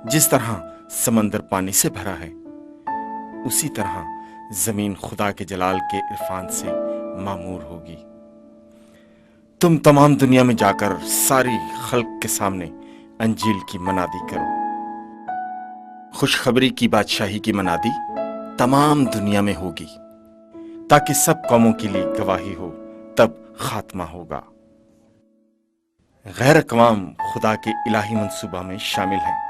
जिस तरह समंदर पानी से भरा है, उसी तरह जमीन खुदा के जलाल के इरफान से मामूर होगी। तुम तमाम दुनिया में जाकर सारी खल्क के सामने अंजील की मनादी करो। खुशखबरी की बादशाही की मनादी तमाम दुनिया में होगी, ताकि सब कौमों के लिए गवाही हो, तब खात्मा होगा। गैर अक़वाम खुदा के इलाही मंसूबा में शामिल हैं।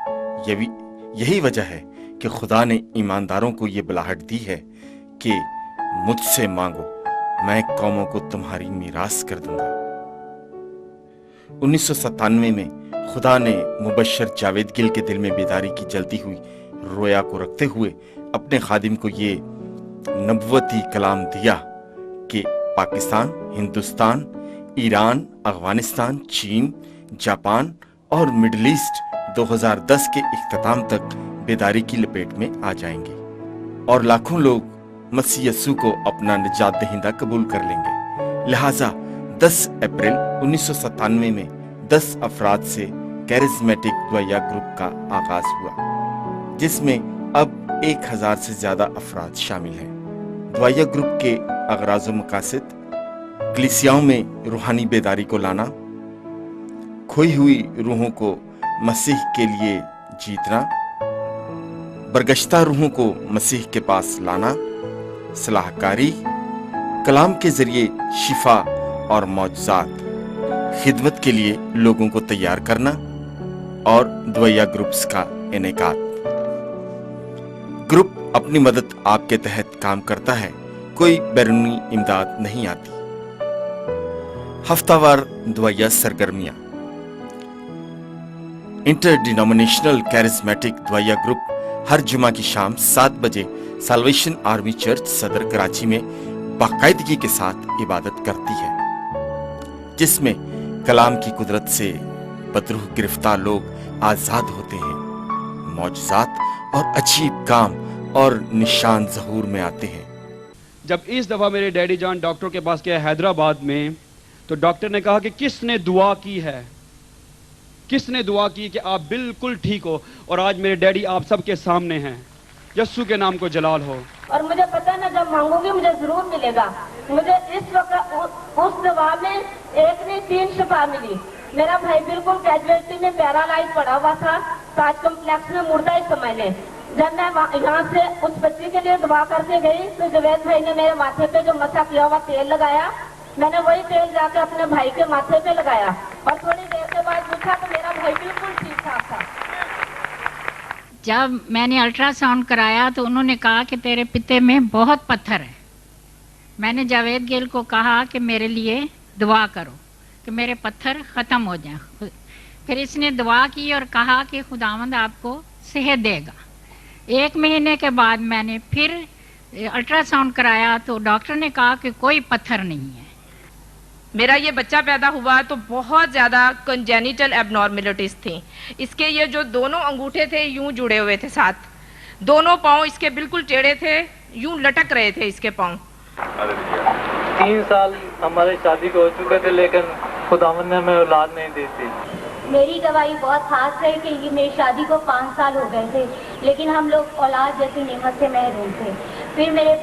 यही वजह है कि खुदा ने ईमानदारों को ये बुलाहट दी है कि मुझसे मांगो, मैं कौमों को तुम्हारी मीरास कर दूंगा। 1997 में खुदा ने मुबश्शिर जावेद गिल के दिल में बेदारी की जलती हुई रोया को रखते हुए अपने खादिम को ये नबुवती कलाम दिया कि पाकिस्तान, हिंदुस्तान, ईरान, अफगानिस्तान, चीन, जापान और मिडल ईस्ट 2010 के इख्तिताम तक बेदारी की लपेट में आ जाएंगे और लाखों लोग मसीह यस्सू को अपना निजात दहिंदा कबूल कर लेंगे। लिहाजा 10 अप्रैल 1997 में 10 अफराद से कैरिज्मेटिक दुआया ग्रुप का आगाज हुआ, जिसमें अब 1000 से ज्यादा अफराद शामिल हैं। दुआया ग्रुप के अगराज़ व मकासद कलीसियाओं में रूहानी बेदारी को लाना, खोई हुई रूहों को मसीह के लिए जीतना, बरगश्ता रूहों को मसीह के पास लाना, सलाहकारी, कलाम के जरिए शिफा और मौजज़ात, खिदमत के लिए लोगों को तैयार करना और दुआया ग्रुप्स का इनेकाद। ग्रुप अपनी मदद आपके तहत काम करता है, कोई बैरूनी इमदाद नहीं आती। हफ्तावार दुआया सरगर्मियां। इंटर डिनोमिनेशनल कैरिज्मेटिक दुआया ग्रुप हर जुमा की शाम 7 बजे साल्वेशन आर्मी चर्च सदर कराची में बाकायदगी के साथ इबादत करती है, जिसमें कलाम की कुदरत से बदरूह गिरफ्तार लोग आजाद होते हैं, मौजज़ात और अजीब काम और निशान ज़हूर में आते हैं। जब इस दफ़ा मेरे डैडी जान डॉक्टर के पास गए हैदराबाद में, तो डॉक्टर ने कहा कि किसने दुआ की है, किसने दुआ की कि आप बिल्कुल ठीक हो, और आज मेरे डैडी आप सबके सामने हैं। यस्सू के नाम को जलाल हो। और मुझे पता है ना, जब मांगूंगी मुझे जरूर मिलेगा। मुझे इस वक्त उस दवा में एक नहीं 3 शफा मिली। मेरा भाई बिल्कुल कैजुअलिटी में पैरालाइज पड़ा हुआ था, ताज कम्प्लेक्स में मुर्दा ही समझ लें। जब मैं यहाँ से उस बच्चे के लिए दुआ करके गई, तो जवेद भाई ने मेरे माथे पे जो मसा किया हुआ तेल लगाया, मैंने वही तेल जाकर अपने भाई के माथे पे लगाया और थोड़ी देर के बाद पूछा तो मेरा भाई बिल्कुल ठीक ठाक था। जब मैंने अल्ट्रासाउंड कराया तो उन्होंने कहा कि तेरे पित्ते में बहुत पत्थर है। मैंने जावेद गिल को कहा कि मेरे लिए दुआ करो कि मेरे पत्थर ख़त्म हो जाएं। फिर इसने दुआ की और कहा कि खुदावंद आपको सेहत देगा। 1 महीने के बाद मैंने फिर अल्ट्रासाउंड कराया तो डॉक्टर ने कहा कि कोई पत्थर नहीं है। मेरा ये बच्चा पैदा हुआ तो बहुत ज़्यादा कंजेनिटल एबनॉर्मेलिटीज़ थी। इसके ये जो दोनों अंगूठे थे यूं जुड़े हुए थे साथ, दोनों पाँव इसके बिल्कुल टेढ़े थे, यूं लटक रहे थे इसके पाँव। 3 साल हमारे शादी को हो चुके थे, लेकिन खुदावंद ने हमें औलाद नहीं दी थी। मेरी गवाही बहुत खास है कि ये मेरी शादी को 5 साल हो गए थे, लेकिन हम लोग औलाद जैसी नेमत से महरूम थे। फिर मेरे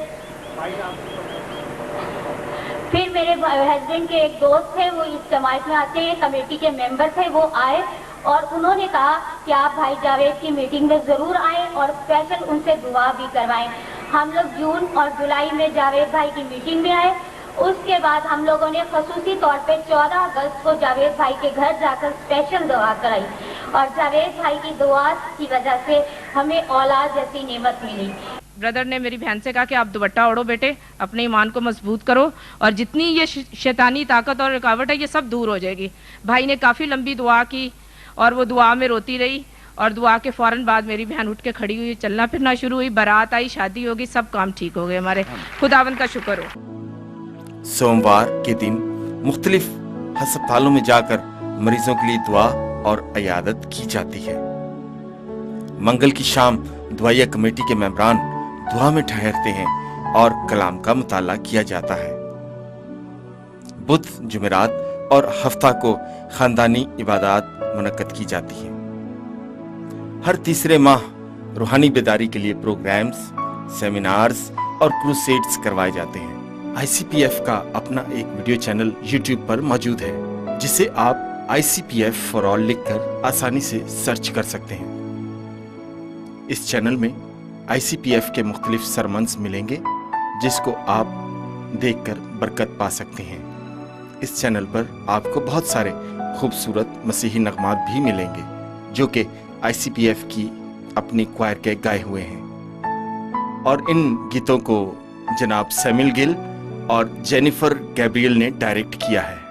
हस्बैंड के एक दोस्त थे, वो इस जमात में आते हैं, कमेटी के मेंबर थे, वो आए और उन्होंने कहा कि आप भाई जावेद की मीटिंग में ज़रूर आएँ और स्पेशल उनसे दुआ भी करवाएं। हम लोग जून और जुलाई में जावेद भाई की मीटिंग में आए। उसके बाद हम लोगों ने खसूसी तौर पे 14 अगस्त को जावेद भाई के घर जाकर स्पेशल दुआ कराई और जावेद भाई की दुआ की वजह से हमें औलाद जैसी नेमत मिली। ब्रदर ने मेरी बहन से कहा कि आप दुपट्टा ओढ़ो बेटे, अपने ईमान को मजबूत करो और जितनी ये शैतानी ताकत और रुकावट है ये सब दूर हो जाएगी। भाई ने काफ़ी लंबी दुआ की और वो दुआ में रोती रही और दुआ के फौरन बाद मेरी बहन उठ के खड़ी हुई, चलना फिरना शुरू हुई, बारात आई, शादी होगी, सब काम ठीक हो गए हमारे। खुदावंद का शुक्र हो। सोमवार के दिन मुख्तलिफ अस्पतालों में जाकर मरीजों के लिए दुआ और इयादत की जाती है। मंगल की शाम दुआया कमेटी के मेंबरान दुआ में ठहरते हैं और कलाम का मुताला किया जाता है। बुध, जुमेरात और हफ्ता को खानदानी इबादत मुनक्कद की जाती है। हर तीसरे माह रूहानी बेदारी के लिए प्रोग्राम्स, सेमिनार्स और क्रूसेड्स करवाए जाते हैं। ICPF का अपना एक वीडियो चैनल YouTube पर मौजूद है, जिसे आप ICPF फॉर ऑल लिखकर आसानी से सर्च कर सकते हैं। इस चैनल में ICPF के मुख्तलिफ सरमन्स मिलेंगे, जिसको आप देखकर बरकत पा सकते हैं। इस चैनल पर आपको बहुत सारे खूबसूरत मसीही नगमात भी मिलेंगे, जो कि ICPF की अपनी क्वायर के गाए हुए हैं। और इन गीतों को जनाब सैमुअल गिल और जेनिफर गैब्रियल ने डायरेक्ट किया है।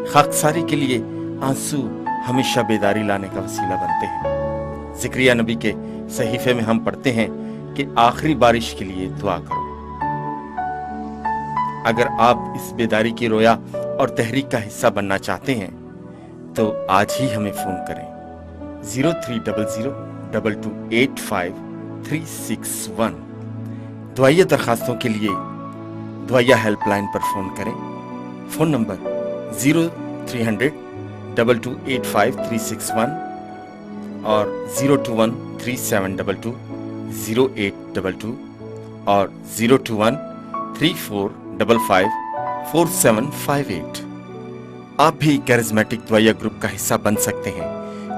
खाकसारी के लिए आंसू हमेशा बेदारी लाने का वसीला बनते हैं। ज़िक्रिया नबी के सहीफे में हम पढ़ते हैं कि आखिरी बारिश के लिए दुआ करो। अगर आप इस बेदारी की रोया और तहरीक का हिस्सा बनना चाहते हैं तो आज ही हमें फोन करें 03002285 दुआया दरखास्तों के लिए दुआया हेल्पलाइन पर फोन करें। फोन नंबर 03002285 और 02137220822 और 02134554758। आप भी कैरिज्मेटिक दुआया ग्रुप का हिस्सा बन सकते हैं।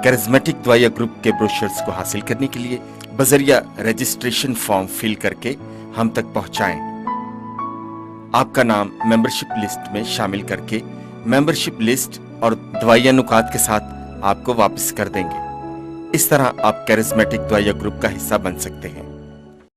कैरिज्मेटिक दुआया ग्रुप के ब्रोशर्स को हासिल करने के लिए बजरिया रजिस्ट्रेशन फॉर्म फिल करके हम तक पहुंचाएं। आपका नाम मेंबरशिप लिस्ट में शामिल करके मेंबरशिप लिस्ट और दुआया नुकात के साथ आपको वापस कर देंगे। इस तरह आप कैरिज्मेटिक दुआया ग्रुप का हिस्सा बन सकते हैं।